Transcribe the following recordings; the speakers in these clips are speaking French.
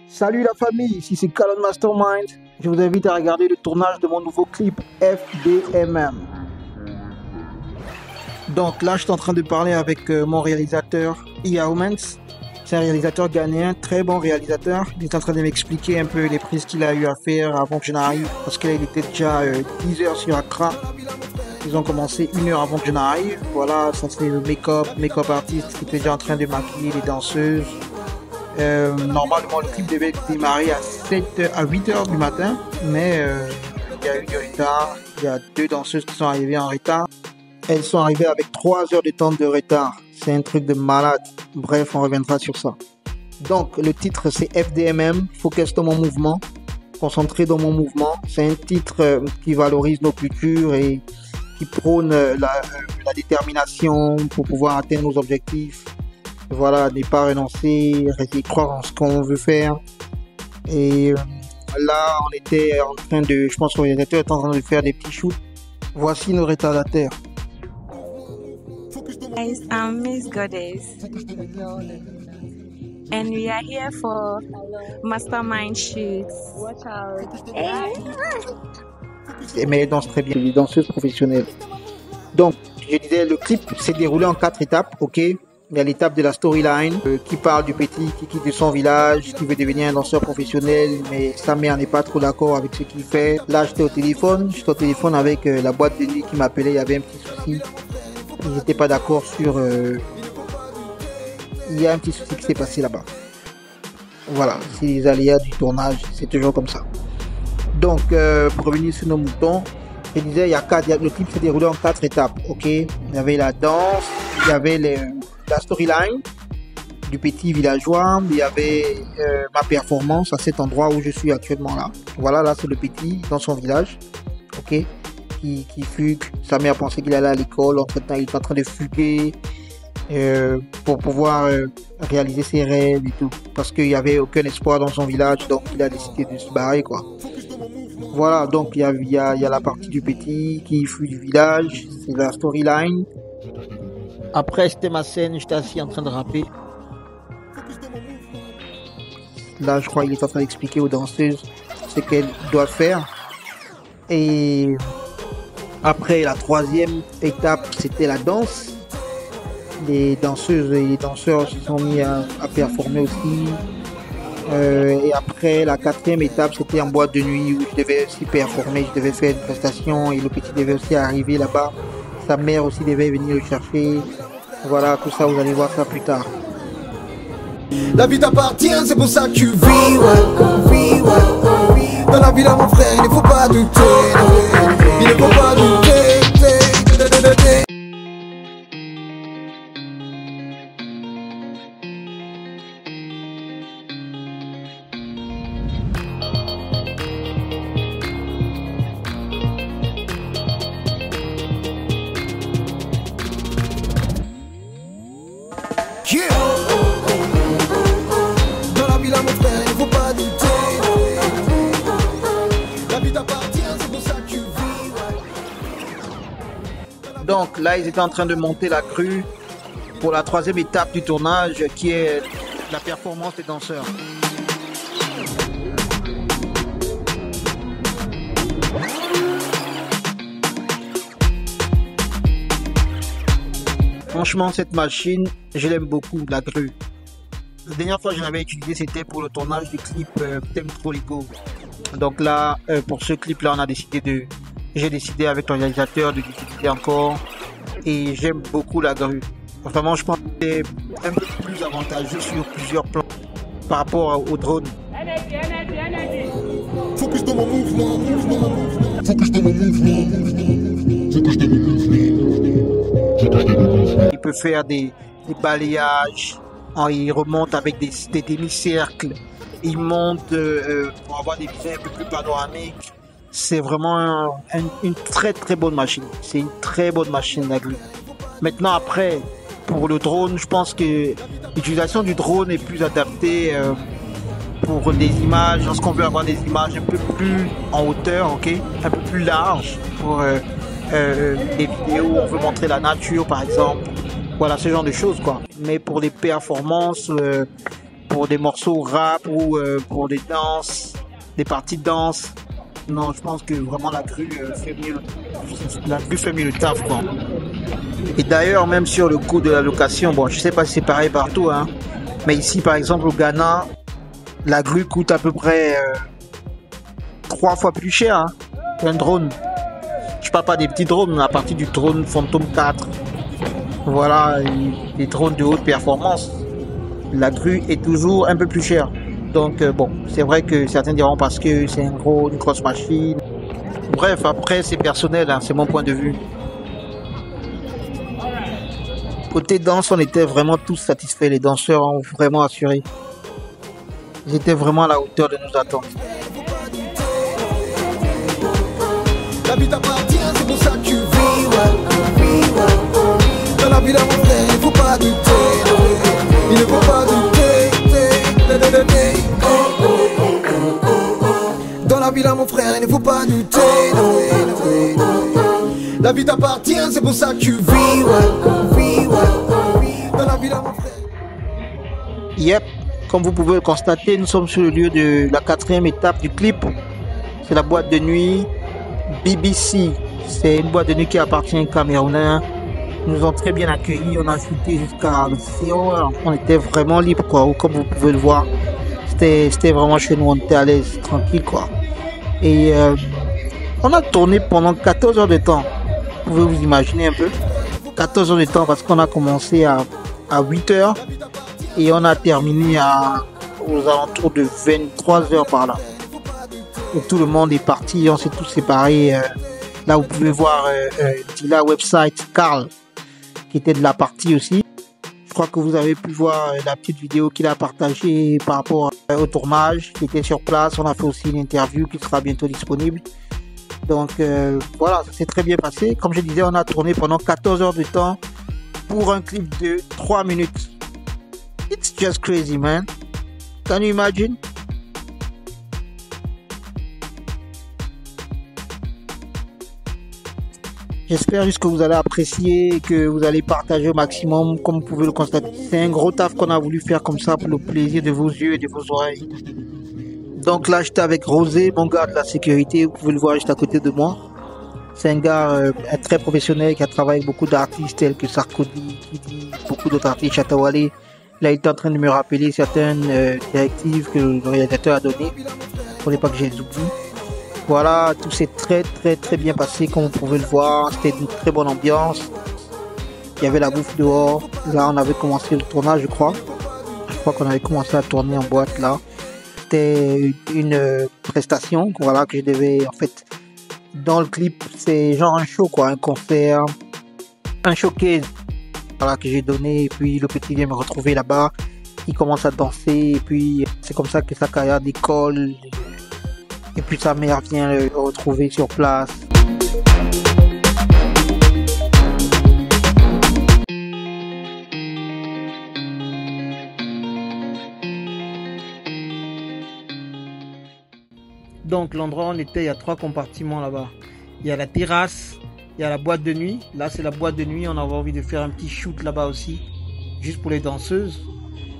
Salut la famille, ici c'est Calon Mastermind. Je vous invite à regarder le tournage de mon nouveau clip FDMM. Donc là, je suis en train de parler avec mon réalisateur Ia Homens. C'est un réalisateur ghanéen, très bon réalisateur. Il est en train de m'expliquer un peu les prises qu'il a eu à faire avant que je n'arrive. Parce qu'il était déjà 10 heures sur Accra. Ils ont commencé 1 heure avant que je n'arrive. Voilà, ça c'est le make-up artiste qui était déjà en train de maquiller les danseuses. Normalement le clip devait démarrer à 8 heures du matin, mais il y a eu du retard. Il y a 2 danseuses qui sont arrivées en retard. Elles sont arrivées avec 3 heures de temps de retard. C'est un truc de malade. Bref, on reviendra sur ça. Donc le titre c'est FDMM, Focus dans mon mouvement, concentré dans mon mouvement. C'est un titre qui valorise nos cultures et qui prône la détermination pour pouvoir atteindre nos objectifs. Voilà, ne pas renoncer, rester croire en ce qu'on veut faire. Et là, on était en train de, je pense que le réalisateur est en train de faire des petits shoots. Voici nos retardataires. Guys, I'm Miss Goddess, and we are here for Mastermind Shoots. Watch out! Mais elles dansent très bien, les danseuses professionnelles. Donc, je disais, le clip s'est déroulé en 4 étapes, ok? Il y a l'étape de la storyline qui parle du petit qui quitte son village, qui veut devenir un danseur professionnel, mais sa mère n'est pas trop d'accord avec ce qu'il fait. Là, j'étais au téléphone avec la boîte de nuit qui m'appelait, il y avait un petit souci. Ils n'étaient pas d'accord sur... Il y a un petit souci qui s'est passé là-bas. Voilà, c'est les aléas du tournage, c'est toujours comme ça. Donc, pour revenir sur nos moutons, je disais, le clip s'est déroulé en 4 étapes, ok? Il y avait la danse, il y avait la storyline du petit villageois, il y avait ma performance à cet endroit où je suis actuellement là. Voilà, là c'est le petit dans son village, ok, qui fugue. Sa mère pensait qu'il allait à l'école, entre-temps il est en train de fuguer pour pouvoir réaliser ses rêves et tout, parce qu'il n'y avait aucun espoir dans son village, donc il a décidé de se barrer, quoi. Voilà, donc il y a la partie du petit qui fuit du village, c'est la storyline. Après, c'était ma scène, j'étais assis en train de rapper. Là, je crois qu'il est en train d'expliquer aux danseuses ce qu'elles doivent faire. Et après, la 3e étape, c'était la danse. Les danseuses et les danseurs se sont mis à performer aussi. Et après, la 4e étape, c'était en boîte de nuit où je devais aussi performer, je devais faire une prestation et le petit devait aussi arriver là-bas. Sa mère aussi devait venir le chercher. Voilà, tout ça, vous allez voir ça plus tard. La vie t'appartient, c'est pour ça que tu vis, dans la vie là mon frère, il ne faut pas douter, il ne faut pas douter. Yeah. Dans la vie là mon frère, il ne faut pas douter. La vie t'appartient, c'est pour ça que tu vis. Donc là, ils étaient en train de monter la grue pour la 3e étape du tournage qui est la performance des danseurs. Franchement, cette machine, je l'aime beaucoup, la grue. La dernière fois que je l'avais utilisée, c'était pour le tournage du clip Thème Troligo. Donc là, pour ce clip-là, j'ai décidé avec le réalisateur de l'utiliser encore. Et j'aime beaucoup la grue. Vraiment, je pense que c'est un peu plus avantageux sur plusieurs plans par rapport au drone. Focus dans mon mouvement, Il peut faire des balayages, il remonte avec des demi-cercles, il monte pour avoir des visages un peu plus panoramiques. C'est vraiment une très très bonne machine. C'est une très bonne machine la grue. Maintenant après, pour le drone, je pense que l'utilisation du drone est plus adaptée pour des images, lorsqu'on veut avoir des images un peu plus en hauteur, ok, un peu plus larges pour des vidéos où on veut montrer la nature par exemple. Voilà, ce genre de choses quoi. Mais pour les performances, pour des morceaux rap ou pour des danses, des parties de danse. Non, je pense que vraiment la grue fait mieux, le taf, quoi. Et d'ailleurs, même sur le coût de la location, bon, je sais pas si c'est pareil partout, hein, mais ici, par exemple, au Ghana, la grue coûte à peu près 3 fois plus cher hein, qu'un drone. Je parle pas des petits drones, à partir du drone Phantom 4. Voilà, les drones de haute performance. La grue est toujours un peu plus chère. Donc bon, c'est vrai que certains diront parce que c'est une grosse machine. Bref, après c'est personnel, hein, c'est mon point de vue. Côté danse, on était vraiment tous satisfaits. Les danseurs ont vraiment assuré. Ils étaient vraiment à la hauteur de nos attentes. La vie t'appartient, c'est pour ça que tu vis, Dans la vie là mon frère, il faut pas douter, il ne faut pas douter. Dans la vie là mon frère, il ne faut pas douter. La vie t'appartient, c'est pour ça que tu vis, Dans la vie là mon frère. Yep, comme vous pouvez le constater, nous sommes sur le lieu de la 4e étape du clip. C'est la boîte de nuit BBC. C'est une boîte de nuit qui appartient aux Camerounais. Ils nous ont très bien accueillis. On a shooté jusqu'à 0h. On était vraiment libre, quoi. Comme vous pouvez le voir, c'était vraiment chez nous. On était à l'aise, tranquille, quoi. Et on a tourné pendant 14 heures de temps. Vous pouvez vous imaginer un peu. 14 heures de temps parce qu'on a commencé à 8h et on a terminé aux alentours de 23 heures par là. Et tout le monde est parti, on s'est tous séparés. Là, vous pouvez voir la website Carl, qui était de la partie aussi. Je crois que vous avez pu voir la petite vidéo qu'il a partagée par rapport au tournage. Il était sur place, on a fait aussi une interview qui sera bientôt disponible. Donc voilà, ça s'est très bien passé. Comme je disais, on a tourné pendant 14 heures de temps pour un clip de 3 minutes. It's just crazy, man. Can you imagine? J'espère juste que vous allez apprécier et que vous allez partager au maximum, comme vous pouvez le constater. C'est un gros taf qu'on a voulu faire comme ça pour le plaisir de vos yeux et de vos oreilles. Donc là, j'étais avec Rosé, mon gars de la sécurité. Vous pouvez le voir juste à côté de moi. C'est un gars très professionnel qui a travaillé avec beaucoup d'artistes tels que Sarkozy, Kidi, beaucoup d'autres artistes, Chatawale. Là, il est en train de me rappeler certaines directives que le réalisateur a données. Pour ne pas que je les oublie. Voilà, tout s'est très bien passé comme vous pouvez le voir. C'était une très bonne ambiance. Il y avait la bouffe dehors. Là, on avait commencé le tournage, je crois. Je crois qu'on avait commencé à tourner en boîte là. C'était une prestation, voilà, que je devais, en fait, dans le clip, c'est genre un show, quoi, un concert, un showcase, voilà, que j'ai donné. Et puis le petit vient me retrouver là-bas. Il commence à danser. Et puis c'est comme ça que sa carrière décolle. Et puis sa mère vient le retrouver sur place. Donc l'endroit où on était, il y a 3 compartiments là-bas. Il y a la terrasse, il y a la boîte de nuit. Là c'est la boîte de nuit, on avait envie de faire un petit shoot là-bas aussi. Juste pour les danseuses.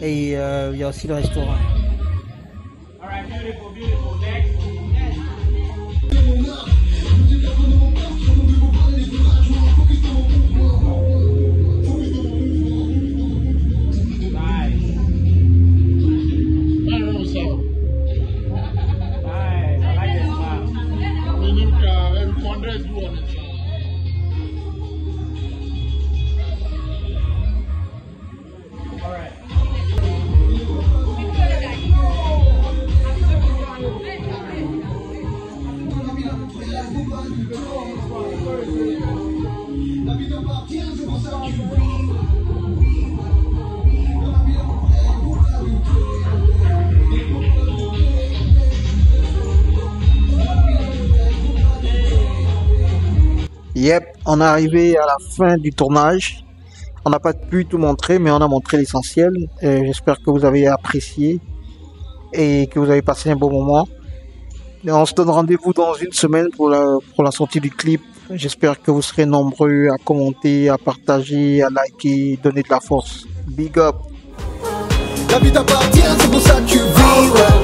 Et il y a aussi le restaurant. Alright, beautiful, beautiful. Next. Yep, on est arrivé à la fin du tournage. On n'a pas pu tout montrer, mais on a montré l'essentiel. J'espère que vous avez apprécié et que vous avez passé un bon moment. Et on se donne rendez-vous dans une semaine pour la sortie du clip. J'espère que vous serez nombreux à commenter, à partager, à liker, donner de la force. Big up! La vie t'appartient, c'est pour ça que tu vis, ouais.